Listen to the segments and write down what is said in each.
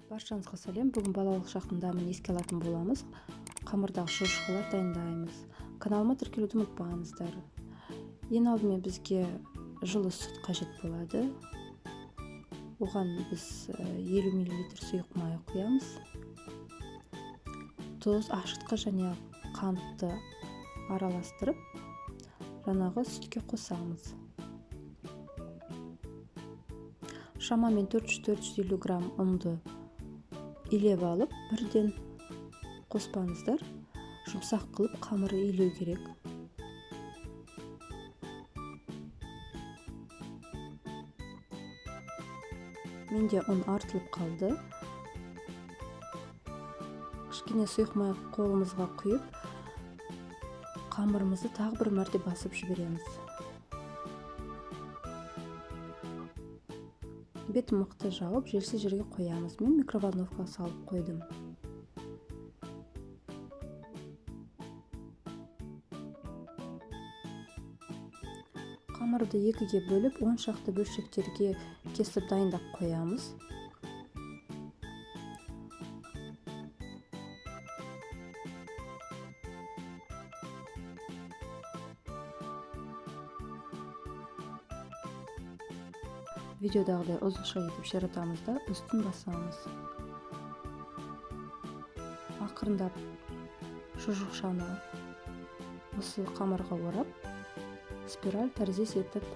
Баршаңызға сәлем. Бүгін балалық шақтың дәмін еске алатын боламыз. Қамырдағы шұжықлар дайындаймыз. Каналыма тіркелуді ұмытпаңыздар. Ең алдымен бізге жылы сүт қажет болады. Оған біз 50 мл сұйық май құямыз. Тұз, ашытқы және қантты араластырып, жаңағы сүтке қосамыз. Шамамен 400-450 грамм ұнды илеп алып, бірден қоспаңыздар. Жұмсақ қылып қамыры илеу керек. Менде ұн артылып қалды. Кішкене сұйық май қолымызға құйып, қамырымызды тағы бір мәрте басып жібереміз. Бетін мықты жауып, желсіз жерге қоямыз. Мен микроволновкаға салып қойдым. Қамырды екіге бөліп, 10 шақты бөлшектерге кесіп дайындап қоямыз. Видеодағыдай ұзынша етіп ширатамыз да үстін басамыз. Ақырындап шұжықшаны осы қамырға орап, спираль тәріздес етіп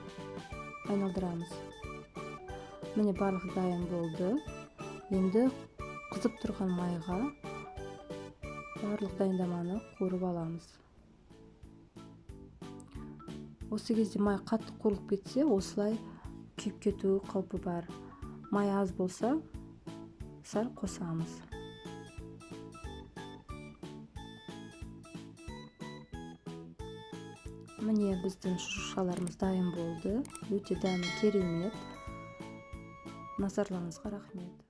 айналдырамыз. Міне барлық дайын болды. Енді қызып тұрған майға барлық дайындаманы қуырып аламыз. Осы кезде май қатты қуырылып кетсе, осылай күйіп кету қаупі бар. Май аз болса, сәл қосамыз. Міне біздің шұжықшаларымыз дайын болды. Өте дәмі керемет. Назарларыңызға рахмет.